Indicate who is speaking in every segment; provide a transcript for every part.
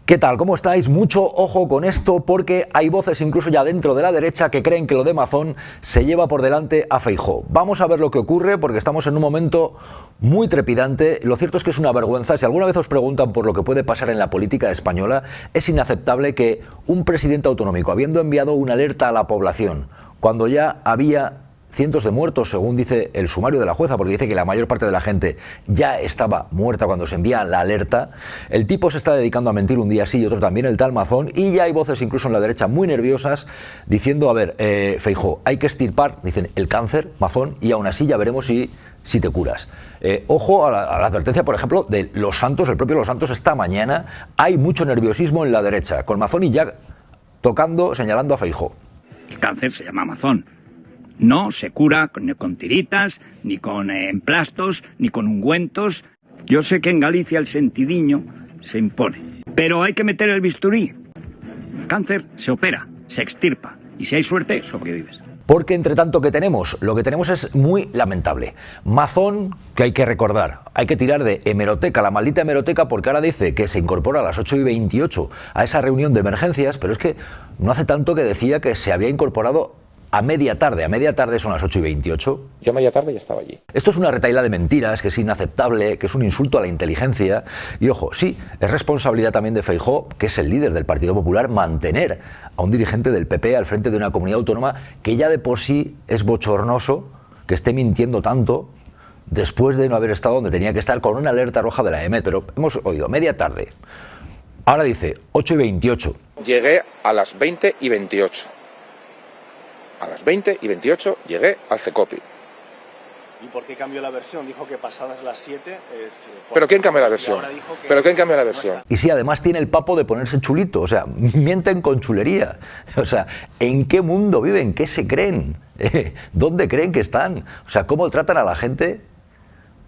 Speaker 1: ¿Qué tal? ¿Cómo estáis? Mucho ojo con esto porque hay voces incluso ya dentro de la derecha que creen que lo de Mazón se lleva por delante a Feijóo. Vamos a ver lo que ocurre porque estamos en un momento muy trepidante. Lo cierto es que es una vergüenza. Si alguna vez os preguntan por lo que puede pasar en la política española, es inaceptable que un presidente autonómico, habiendo enviado una alerta a la población, cuando ya había cientos de muertos, según dice el sumario de la jueza, porque dice que la mayor parte de la gente ya estaba muerta cuando se envía la alerta, el tipo se está dedicando a mentir un día sí y otro también, el tal Mazón, y ya hay voces incluso en la derecha muy nerviosas diciendo, a ver, Feijóo, hay que extirpar, dicen, el cáncer, Mazón, y aún así ya veremos si te curas. Ojo a la advertencia, por ejemplo, de Los Santos, el propio Los Santos esta mañana, hay mucho nerviosismo en la derecha, con Mazón y ya tocando, señalando a Feijóo.
Speaker 2: El cáncer se llama Mazón. No se cura ni con tiritas, ni con emplastos, ni con ungüentos. Yo sé que en Galicia el sentidiño se impone, pero hay que meter el bisturí. El cáncer se opera, se extirpa, y si hay suerte, sobrevives.
Speaker 1: Porque entre tanto que tenemos, lo que tenemos es muy lamentable. Mazón, que hay que recordar, hay que tirar de hemeroteca, la maldita hemeroteca, porque ahora dice que se incorpora a las 8:28 a esa reunión de emergencias, pero es que no hace tanto que decía que se había incorporado a media tarde son las 8:28.
Speaker 3: Yo a media tarde ya estaba allí.
Speaker 1: Esto es una retahíla de mentiras, que es inaceptable, que es un insulto a la inteligencia. Y ojo, sí, es responsabilidad también de Feijóo, que es el líder del Partido Popular, mantener a un dirigente del PP al frente de una comunidad autónoma que ya de por sí es bochornoso que esté mintiendo tanto después de no haber estado donde tenía que estar, con una alerta roja de la EMET. Pero hemos oído media tarde. Ahora dice 8:28.
Speaker 3: Llegué a las 20:28. A las 20:28 llegué al CECOPI.
Speaker 4: ¿Y por qué cambió la versión? Dijo que pasadas las 7...
Speaker 3: ¿Pero quién cambió la versión? ¿Pero quién cambió la versión?
Speaker 1: Y sí, además tiene el papo de ponerse chulito, o sea, mienten con chulería. O sea, ¿en qué mundo viven? ¿Qué se creen? ¿Dónde creen que están? O sea, ¿cómo tratan a la gente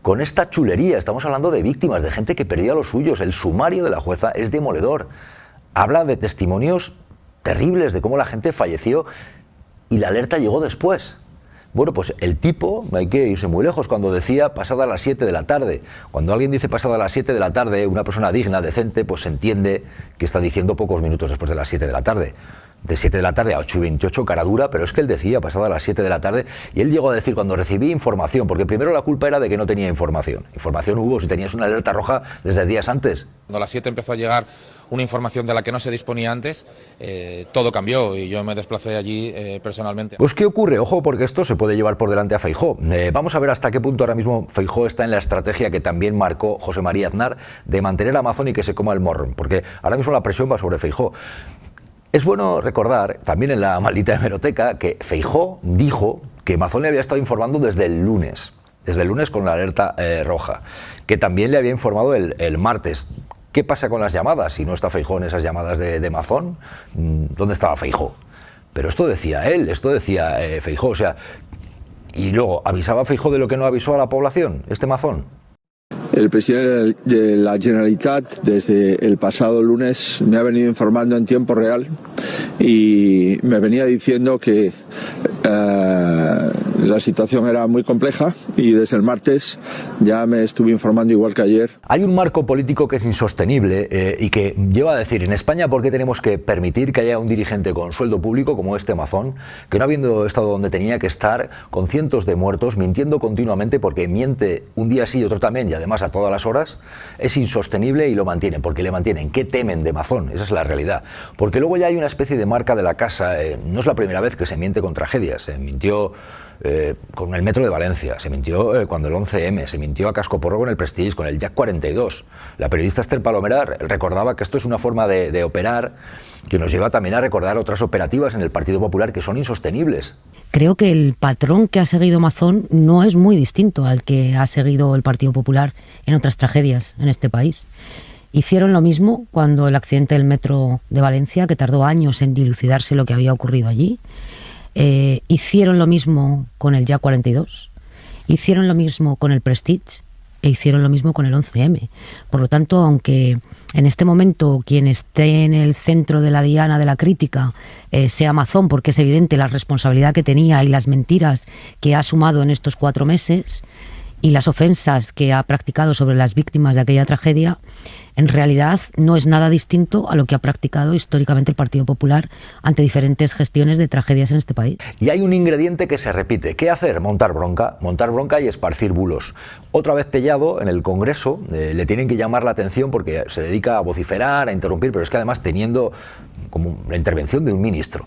Speaker 1: con esta chulería? Estamos hablando de víctimas, de gente que perdió a los suyos. El sumario de la jueza es demoledor. Habla de testimonios terribles de cómo la gente falleció y la alerta llegó después. Bueno, pues el tipo, hay que irse muy lejos, cuando decía pasada las 7 de la tarde. Cuando alguien dice pasada las 7 de la tarde, una persona digna, decente, pues se entiende que está diciendo pocos minutos después de las 7 de la tarde. De 7 de la tarde a 8:28, cara dura, pero es que él decía pasada las 7 de la tarde, y él llegó a decir cuando recibí información, porque primero la culpa era de que no tenía información. Información hubo si tenías una alerta roja desde días antes.
Speaker 5: Cuando a las 7 empezó a llegar una información de la que no se disponía antes, todo cambió y yo me desplacé allí personalmente.
Speaker 1: Pues ¿qué ocurre? Ojo, porque esto se puede llevar por delante a Feijóo. Vamos a ver hasta qué punto ahora mismo Feijóo está en la estrategia que también marcó José María Aznar de mantener a Mazón y que se coma el morrón, porque ahora mismo la presión va sobre Feijóo. Es bueno recordar, también en la maldita hemeroteca, que Feijóo dijo que Mazón le había estado informando desde el lunes con la alerta roja, que también le había informado el martes. ¿Qué pasa con las llamadas? Si no está Feijóo en esas llamadas de Mazón, ¿dónde estaba Feijóo? Pero esto decía él, esto decía Feijóo, o sea, y luego, ¿avisaba Feijóo de lo que no avisó a la población, este Mazón?
Speaker 6: El presidente de la Generalitat desde el pasado lunes me ha venido informando en tiempo real y me venía diciendo que la situación era muy compleja y desde el martes ya me estuve informando igual que ayer.
Speaker 1: Hay un marco político que es insostenible y que lleva a decir, en España, ¿por qué tenemos que permitir que haya un dirigente con sueldo público como este Mazón, que no habiendo estado donde tenía que estar, con cientos de muertos, mintiendo continuamente, porque miente un día sí y otro también, y además a todas las horas? Es insostenible y lo mantienen, porque le mantienen. ¿Qué temen de Mazón? Esa es la realidad. Porque luego ya hay una especie de marca de la casa. No es la primera vez que se miente con tragedias. Se mintió con el metro de Valencia, se mintió cuando el 11M, se mintió a cascoporro con el Prestige, con el Jack 42. La periodista Esther Palomera recordaba que esto es una forma de operar que nos lleva también a recordar otras operativas en el Partido Popular que son insostenibles.
Speaker 7: Creo que el patrón que ha seguido Mazón no es muy distinto al que ha seguido el Partido Popular en otras tragedias en este país. Hicieron lo mismo cuando el accidente del metro de Valencia, que tardó años en dilucidarse lo que había ocurrido allí. Hicieron lo mismo con el Jack 42, hicieron lo mismo con el Prestige e hicieron lo mismo con el 11M. Por lo tanto, aunque en este momento quien esté en el centro de la diana de la crítica sea Mazón, porque es evidente la responsabilidad que tenía y las mentiras que ha sumado en estos 4 meses, y las ofensas que ha practicado sobre las víctimas de aquella tragedia, en realidad no es nada distinto a lo que ha practicado históricamente el Partido Popular ante diferentes gestiones de tragedias en este país.
Speaker 1: Y hay un ingrediente que se repite. ¿Qué hacer? Montar bronca y esparcir bulos. Otra vez Tellado en el Congreso le tienen que llamar la atención porque se dedica a vociferar, a interrumpir, pero es que además teniendo como la intervención de un ministro,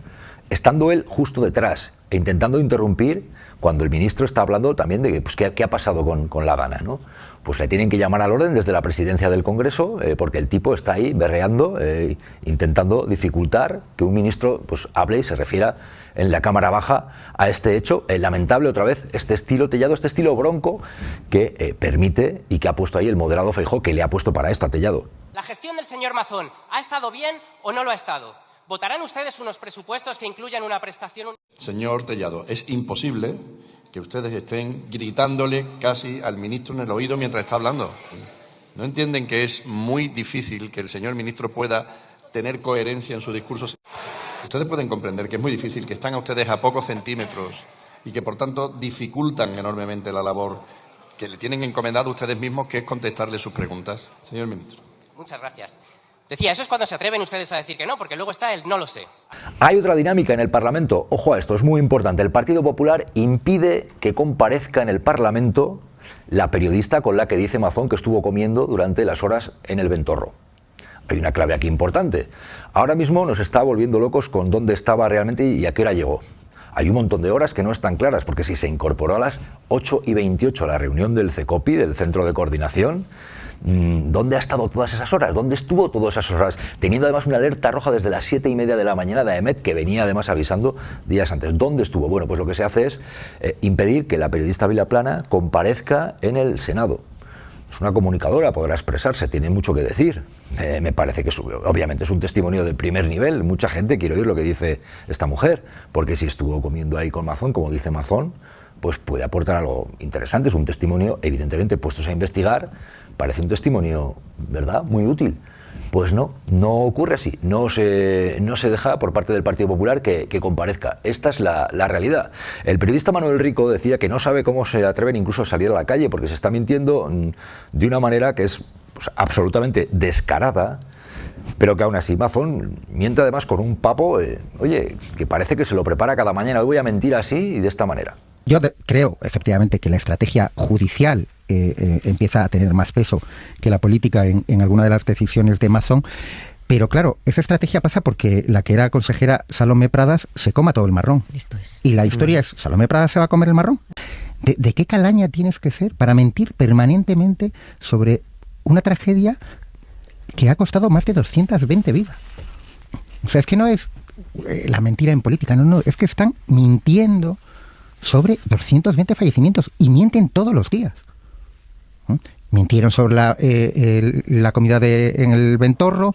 Speaker 1: estando él justo detrás e intentando interrumpir cuando el ministro está hablando también de pues, qué ha pasado con la gana, ¿no? Pues le tienen que llamar al orden desde la presidencia del Congreso porque el tipo está ahí berreando, intentando dificultar que un ministro pues, hable y se refiera en la Cámara Baja a este hecho lamentable, otra vez, este estilo Tellado, este estilo bronco que permite y que ha puesto ahí el moderado Feijóo, que le ha puesto para esto a Tellado.
Speaker 8: ¿La gestión del señor Mazón ha estado bien o no lo ha estado? ¿Votarán ustedes unos presupuestos que incluyan una prestación?
Speaker 9: Señor Tellado, es imposible que ustedes estén gritándole casi al ministro en el oído mientras está hablando. ¿No entienden que es muy difícil que el señor ministro pueda tener coherencia en su discurso? Ustedes pueden comprender que es muy difícil, que están a ustedes a pocos centímetros y que, por tanto, dificultan enormemente la labor que le tienen encomendado ustedes mismos, que es contestarle sus preguntas. Señor ministro.
Speaker 8: Muchas gracias. Decía, eso es cuando se atreven ustedes a decir que no, porque luego está el no lo sé.
Speaker 1: Hay otra dinámica en el Parlamento. Ojo a esto, es muy importante. El Partido Popular impide que comparezca en el Parlamento la periodista con la que dice Mazón que estuvo comiendo durante las horas en el Ventorro. Hay una clave aquí importante. Ahora mismo nos está volviendo locos con dónde estaba realmente y a qué hora llegó. Hay un montón de horas que no están claras, porque si se incorporó a las 8:28 a la reunión del CECOPI, del Centro de Coordinación, ¿dónde ha estado todas esas horas? ¿Dónde estuvo todas esas horas? Teniendo además una alerta roja desde las 7:30 de la mañana de AEMET, que venía además avisando días antes. ¿Dónde estuvo? Bueno, pues lo que se hace es impedir que la periodista Vilaplana comparezca en el Senado. Es una comunicadora, podrá expresarse, tiene mucho que decir. Me parece que obviamente es un testimonio de primer nivel. Mucha gente quiere oír lo que dice esta mujer, porque si estuvo comiendo ahí con Mazón, como dice Mazón, pues puede aportar algo interesante. Es un testimonio, evidentemente, puestos a investigar, parece un testimonio, ¿verdad?, muy útil. Pues no ocurre así. No se deja por parte del Partido Popular que comparezca. Esta es la realidad. El periodista Manuel Rico decía que no sabe cómo se atreven incluso a salir a la calle porque se está mintiendo de una manera que es pues, absolutamente descarada, pero que aún así Mazón miente además con un papo, oye, que parece que se lo prepara cada mañana. Hoy voy a mentir así y de esta manera.
Speaker 10: Yo creo, efectivamente, que la estrategia judicial empieza a tener más peso que la política en alguna de las decisiones de Mazón, pero claro, esa estrategia pasa porque la que era consejera Salomé Pradas se coma todo el marrón.
Speaker 7: Esto es.
Speaker 10: Y la historia es, ¿Salomé Pradas se va a comer el marrón? ¿De qué calaña tienes que ser para mentir permanentemente sobre una tragedia que ha costado más de 220 vidas? O sea, es que no es la mentira en política, no, es que están mintiendo sobre 220 fallecimientos y mienten todos los días. Mintieron sobre la comida en el Ventorro.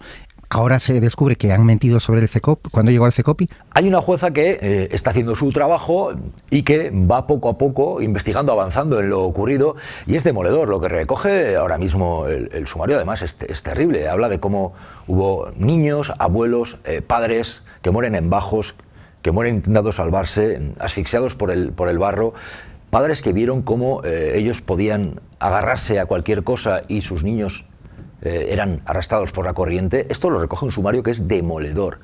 Speaker 10: Ahora se descubre que han mentido sobre el CECOP cuando llegó al CECOPI.
Speaker 1: Hay una jueza que está haciendo su trabajo y que va poco a poco investigando, avanzando en lo ocurrido, y es demoledor lo que recoge ahora mismo el sumario. Además es terrible. Habla de cómo hubo niños, abuelos, padres que mueren en bajos, que mueren intentando salvarse, asfixiados por el barro. Padres que vieron cómo ellos podían agarrarse a cualquier cosa y sus niños eran arrastrados por la corriente. Esto lo recoge un sumario que es demoledor.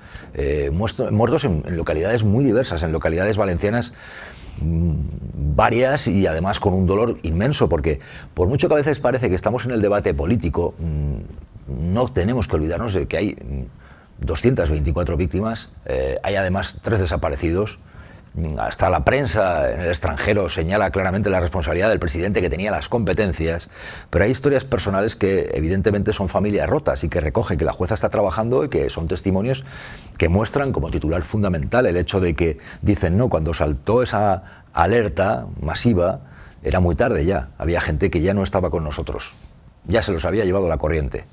Speaker 1: Muertos en localidades muy diversas, en localidades valencianas varias y además con un dolor inmenso, porque por mucho que a veces parece que estamos en el debate político, no tenemos que olvidarnos de que hay 224 víctimas, hay además 3 desaparecidos. Hasta la prensa en el extranjero señala claramente la responsabilidad del presidente, que tenía las competencias, pero hay historias personales que evidentemente son familias rotas y que recogen que la jueza está trabajando y que son testimonios que muestran como titular fundamental el hecho de que dicen, no, cuando saltó esa alerta masiva era muy tarde ya, había gente que ya no estaba con nosotros, ya se los había llevado la corriente.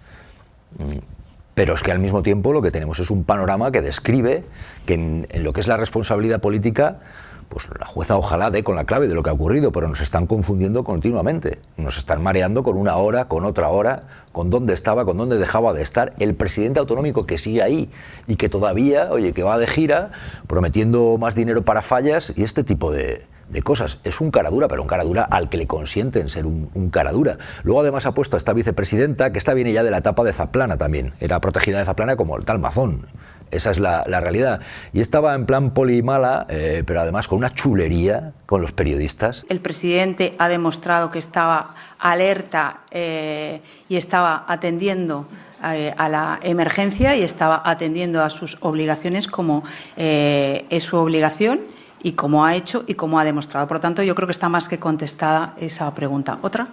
Speaker 1: Pero es que al mismo tiempo lo que tenemos es un panorama que describe que en lo que es la responsabilidad política, pues la jueza ojalá dé con la clave de lo que ha ocurrido, pero nos están confundiendo continuamente. Nos están mareando con una hora, con otra hora, con dónde estaba, con dónde dejaba de estar el presidente autonómico, que sigue ahí y que todavía, oye, que va de gira prometiendo más dinero para fallas y este tipo de cosas. Es un caradura, pero un caradura al que le consienten ser un caradura. Luego además ha puesto a esta vicepresidenta, que esta viene ya de la etapa de Zaplana también. Era protegida de Zaplana como el tal Mazón. Esa es la realidad. Y estaba en plan poli mala, pero además con una chulería con los periodistas.
Speaker 11: El presidente ha demostrado que estaba alerta y estaba atendiendo a la emergencia y estaba atendiendo a sus obligaciones como es su obligación y como ha hecho y como ha demostrado. Por lo tanto, yo creo que está más que contestada esa pregunta. ¿Otra?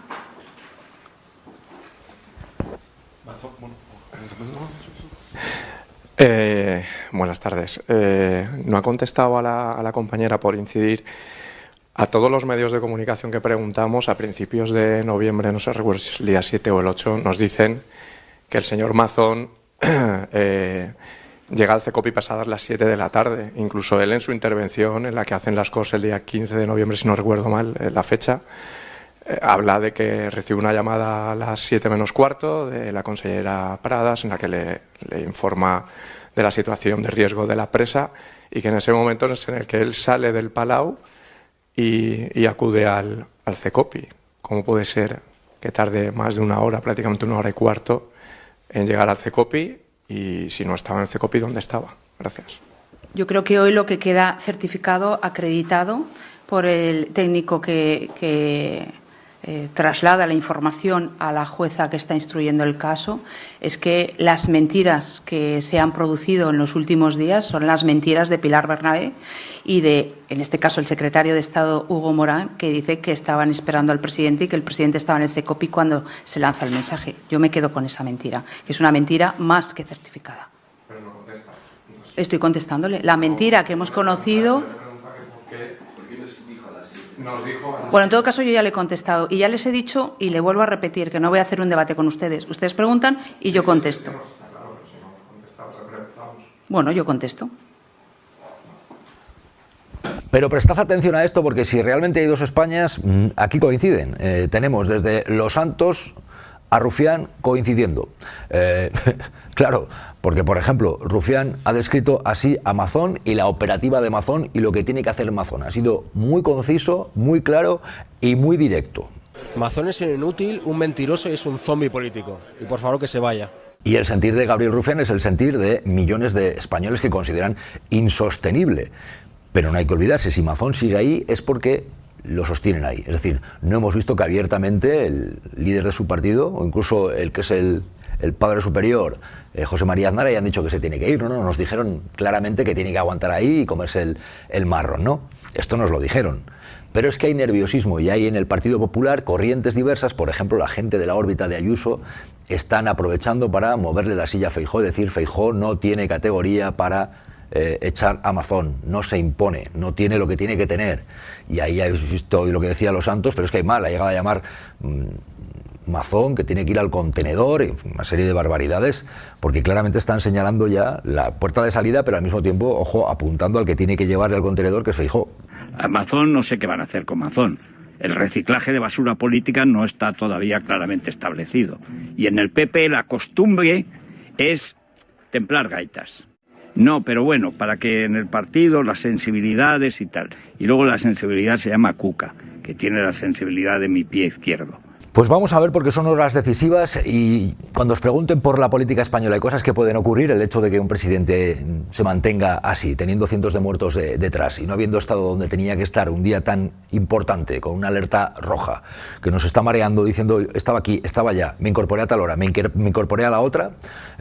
Speaker 12: Buenas tardes. No ha contestado a la compañera por incidir. A todos los medios de comunicación que preguntamos, a principios de noviembre, no sé, recuerdo si es el día 7 o el 8, nos dicen que el señor Mazón llega al CECOPI pasadas las 7 de la tarde. Incluso él en su intervención, en la que hacen las cosas el día 15 de noviembre, si no recuerdo mal la fecha, habla de que recibe una llamada a las 7 menos cuarto de la consellera Pradas, en la que le informa de la situación de riesgo de la presa, y que en ese momento es en el que él sale del Palau y acude al CECOPI. ¿Cómo puede ser que tarde más de una hora, prácticamente 1 hora y cuarto, en llegar al CECOPI? Y si no estaba en el CECOPI, ¿dónde estaba? Gracias.
Speaker 11: Yo creo que hoy lo que queda certificado, acreditado por el técnico que traslada la información a la jueza que está instruyendo el caso, es que las mentiras que se han producido en los últimos días son las mentiras de Pilar Bernabé y de, en este caso, el secretario de Estado, Hugo Morán, que dice que estaban esperando al presidente y que el presidente estaba en el CECOPI cuando se lanza el mensaje. Yo me quedo con esa mentira, que es una mentira más que certificada.
Speaker 12: Pero no contesta.
Speaker 11: Estoy contestándole. La mentira que hemos conocido... Bueno, en todo caso yo ya le he contestado y ya les he dicho y le vuelvo a repetir que no voy a hacer un debate con ustedes. Ustedes preguntan y yo contesto. Bueno, yo contesto.
Speaker 1: Pero prestad atención a esto, porque si realmente hay dos Españas, aquí coinciden. Tenemos desde Los Santos a Rufián coincidiendo. Claro, porque por ejemplo, Rufián ha descrito así a Mazón y la operativa de Mazón y lo que tiene que hacer Mazón. Ha sido muy conciso, muy claro y muy directo.
Speaker 13: Mazón es un inútil, un mentiroso y es un zombi político. Y por favor que se vaya.
Speaker 1: Y el sentir de Gabriel Rufián es el sentir de millones de españoles que consideran insostenible. Pero no hay que olvidarse, si Mazón sigue ahí es porque lo sostienen ahí. Es decir, no hemos visto que abiertamente el líder de su partido, o incluso el que es el padre superior, José María Aznar, hayan dicho que se tiene que ir. No, nos dijeron claramente que tiene que aguantar ahí y comerse el marrón, ¿no? Esto nos lo dijeron. Pero es que hay nerviosismo y hay en el Partido Popular corrientes diversas. Por ejemplo, la gente de la órbita de Ayuso están aprovechando para moverle la silla a Feijóo, decir Feijóo no tiene categoría para echar a Mazón, no se impone, no tiene lo que tiene que tener. Y ahí habéis visto hoy lo que decía Los Santos, pero es que hay mal, ha llegado a llamar Mazón, que tiene que ir al contenedor, y una serie de barbaridades, porque claramente están señalando ya la puerta de salida, pero al mismo tiempo, ojo, apuntando al que tiene que llevar al contenedor, que es Feijóo.
Speaker 2: A Mazón no sé qué van a hacer con Mazón. El reciclaje de basura política no está todavía claramente establecido. Y en el PP la costumbre es templar gaitas. No, pero bueno, para que en el partido las sensibilidades y tal. Y luego la sensibilidad se llama Cuca, que tiene la sensibilidad de mi pie izquierdo.
Speaker 1: Pues vamos a ver, porque son horas decisivas y cuando os pregunten por la política española hay cosas que pueden ocurrir, el hecho de que un presidente se mantenga así, teniendo cientos de muertos detrás y no habiendo estado donde tenía que estar un día tan importante, con una alerta roja, que nos está mareando diciendo estaba aquí, estaba allá, me incorporé a tal hora, me incorporé a la otra.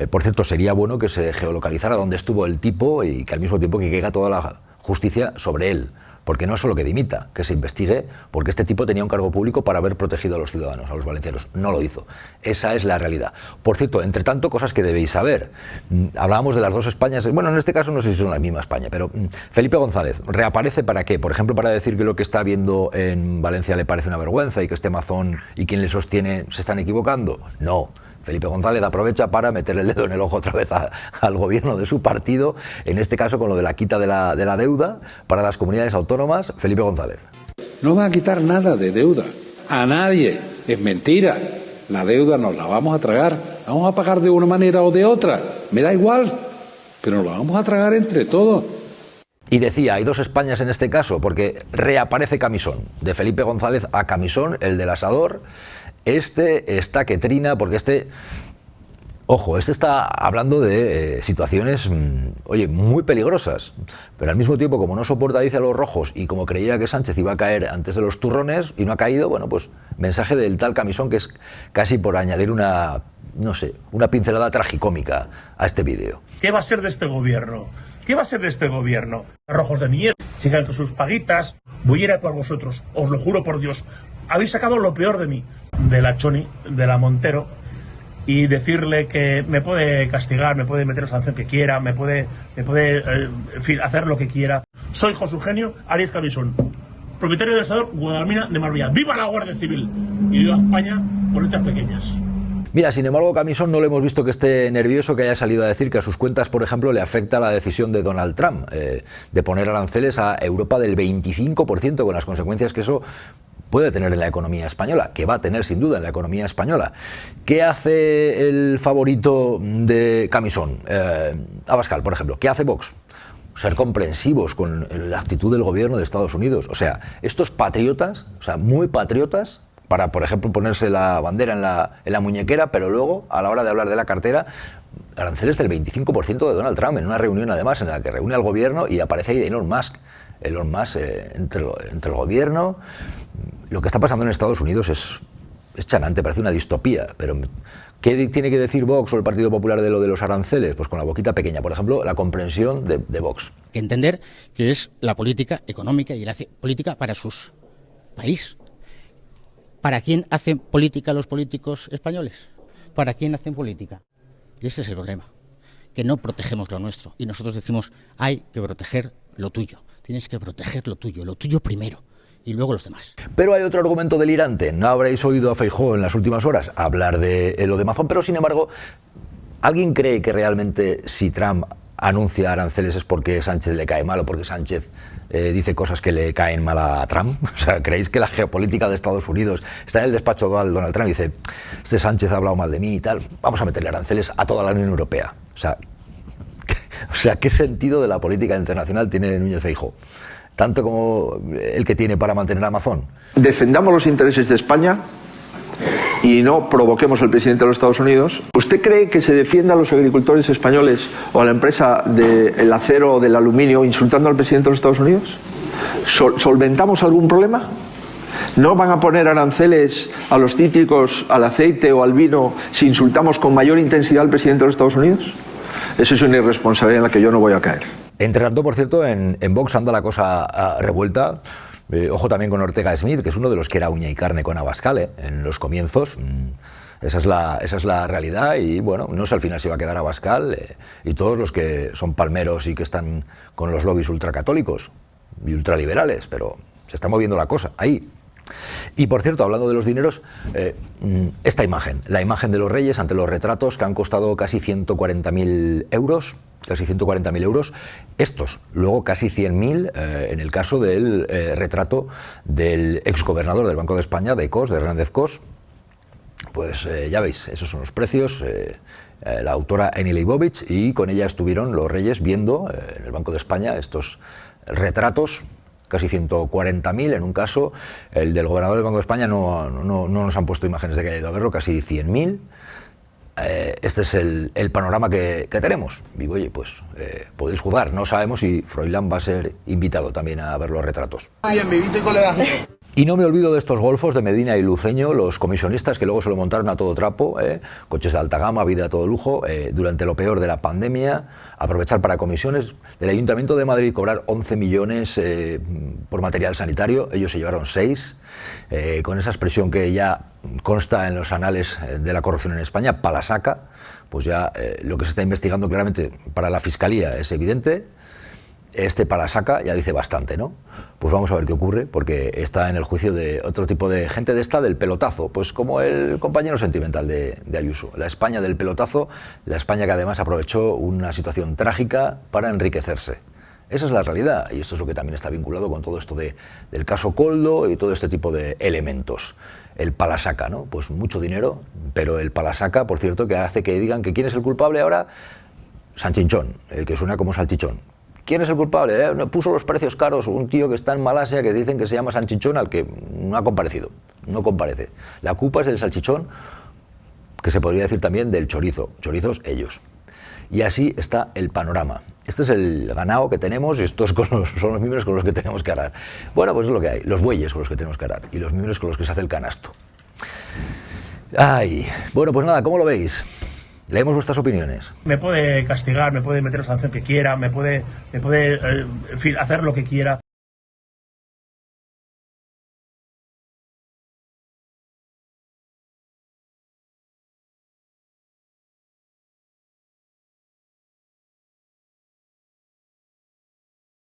Speaker 1: Por cierto, sería bueno que se geolocalizara dónde estuvo el tipo y que al mismo tiempo que caiga toda la justicia sobre él. Porque no es solo que dimita, que se investigue, porque este tipo tenía un cargo público para haber protegido a los ciudadanos, a los valencianos. No lo hizo. Esa es la realidad. Por cierto, entre tanto, cosas que debéis saber. Hablábamos de las dos Españas. Bueno, en este caso no sé si son la misma España, pero Felipe González reaparece ¿para qué? Por ejemplo, para decir que lo que está viendo en Valencia le parece una vergüenza y que este Mazón y quien le sostiene se están equivocando. No. Felipe González aprovecha para meterle el dedo en el ojo otra vez al gobierno de su partido, en este caso con lo de la quita de la deuda para las comunidades autónomas. Felipe González.
Speaker 14: No van a quitar nada de deuda a nadie, es mentira. La deuda nos la vamos a tragar, vamos a pagar de una manera o de otra, me da igual, pero nos la vamos a tragar entre todos.
Speaker 1: Y decía, hay dos Españas en este caso, porque reaparece Camisón, de Felipe González a Camisón, el del asador. Este está que trina, porque ojo, este está hablando de situaciones, oye, muy peligrosas, pero al mismo tiempo, como no soporta, dice, a los rojos, y como creía que Sánchez iba a caer antes de los turrones, y no ha caído, bueno, pues mensaje del tal Camisón, que es casi por añadir una, no sé, una pincelada tragicómica a este vídeo.
Speaker 15: ¿Qué va a ser de este gobierno? ¿Qué va a ser de este gobierno? Rojos de mierda, sigan con sus paguitas, voy a ir a por vosotros, os lo juro por Dios. Habéis sacado lo peor de mí, de la Choni, de la Montero, y decirle que me puede castigar, me puede meter la sanción que quiera, me puede en fin, hacer lo que quiera. Soy José Eugenio Arias Camisón, propietario del asador Guadalmina de Marbella. ¡Viva la Guardia Civil! Y viva España por letras pequeñas.
Speaker 1: Mira, sin embargo, Camisón no le hemos visto que esté nervioso, que haya salido a decir que a sus cuentas, por ejemplo, le afecta la decisión de Donald Trump de poner aranceles a Europa del 25%, con las consecuencias que eso puede tener en la economía española, que va a tener sin duda en la economía española. ¿Qué hace el favorito de Camisón? Abascal, por ejemplo. ¿Qué hace Vox? Ser comprensivos con la actitud del gobierno de Estados Unidos. O sea, estos patriotas, o sea, muy patriotas, para, por ejemplo, ponerse la bandera en la muñequera, pero luego, a la hora de hablar de la cartera, aranceles del 25% de Donald Trump, en una reunión además en la que reúne al gobierno y aparece ahí Elon Musk. Elon Musk entre el gobierno. Lo que está pasando en Estados Unidos es chanante, parece una distopía, pero ¿qué tiene que decir Vox o el Partido Popular de lo de los aranceles? Pues con la boquita pequeña, por ejemplo, la comprensión de Vox.
Speaker 16: Que entender que es la política económica y la política para sus países. ¿Para quién hacen política los políticos españoles? ¿Para quién hacen política? Y ese es el problema, que no protegemos lo nuestro. Y nosotros decimos, hay que proteger lo tuyo. Tienes que proteger lo tuyo primero, y luego los demás.
Speaker 1: Pero hay otro argumento delirante. No habréis oído a Feijóo en las últimas horas hablar de lo de Mazón, pero sin embargo, ¿alguien cree que realmente si Trump anuncia aranceles es porque Sánchez le cae mal o porque Sánchez dice cosas que le caen mal a Trump? O sea, ¿creéis que la geopolítica de Estados Unidos está en el despacho de Donald Trump y dice, este Sánchez ha hablado mal de mí y tal, vamos a meterle aranceles a toda la Unión Europea? O sea, ¿qué sentido de la política internacional tiene Núñez Feijóo? Tanto como el que tiene para mantener a Amazon.
Speaker 6: Defendamos los intereses de España y no provoquemos al presidente de los Estados Unidos. ¿Usted cree que se defienda a los agricultores españoles o a la empresa del acero o del aluminio insultando al presidente de los Estados Unidos? ¿Solventamos algún problema? ¿No van a poner aranceles a los cítricos, al aceite o al vino si insultamos con mayor intensidad al presidente de los Estados Unidos? Eso es una irresponsabilidad en la que yo no voy a caer.
Speaker 1: Entre tanto, por cierto, en Vox anda la cosa revuelta. Ojo también con Ortega Smith, que es uno de los que era uña y carne con Abascal en los comienzos. Esa es la realidad y bueno, no sé al final si va a quedar Abascal y todos los que son palmeros y que están con los lobbies ultracatólicos y ultraliberales, pero se está moviendo la cosa ahí. Y por cierto, hablando de los dineros, esta imagen, la imagen de los reyes ante los retratos que han costado casi 140.000 euros, estos, luego casi 100.000 en el caso del retrato del exgobernador del Banco de España, de Cos, de Hernández Cos. Pues ya veis, esos son los precios. La autora Eni Leibovitz, y con ella estuvieron los reyes viendo en el Banco de España estos retratos. Casi 140.000 en un caso, el del gobernador del Banco de España no nos han puesto imágenes de que haya ido a verlo, casi 100.000. Este es el panorama que tenemos. Y oye, pues podéis juzgar, no sabemos si Froilán va a ser invitado también a ver los retratos. Y no me olvido de estos golfos de Medina y Luceño, los comisionistas que luego se lo montaron a todo trapo, coches de alta gama, vida a todo lujo, durante lo peor de la pandemia, aprovechar para comisiones del Ayuntamiento de Madrid, cobrar 11 millones por material sanitario, ellos se llevaron 6, con esa expresión que ya consta en los anales de la corrupción en España, palasaca, pues ya lo que se está investigando claramente para la Fiscalía es evidente. Este palasaca ya dice bastante, ¿no? Pues vamos a ver qué ocurre, porque está en el juicio de otro tipo de gente de esta del pelotazo, pues como el compañero sentimental de Ayuso. La España del pelotazo, la España que además aprovechó una situación trágica para enriquecerse. Esa es la realidad, y esto es lo que también está vinculado con todo esto del caso Koldo y todo este tipo de elementos. El palasaca, ¿no? Pues mucho dinero, pero el palasaca, por cierto, que hace que digan que quién es el culpable ahora, Sanchinchón, el que suena como salchichón. ¿Quién es el culpable? Puso los precios caros un tío que está en Malasia, que dicen que se llama Salchichón, al que no ha comparecido, no comparece. La culpa es del salchichón, que se podría decir también del chorizo, chorizos ellos. Y así está el panorama. Este es el ganado que tenemos y estos son los mimbres con los que tenemos que arar. Bueno, pues es lo que hay, los bueyes con los que tenemos que arar y los mimbres con los que se hace el canasto. Ay, bueno, pues nada, ¿cómo lo veis? Leemos vuestras opiniones.
Speaker 15: Me puede castigar, me puede meter la sanción que quiera, me puede en fin, hacer lo que quiera.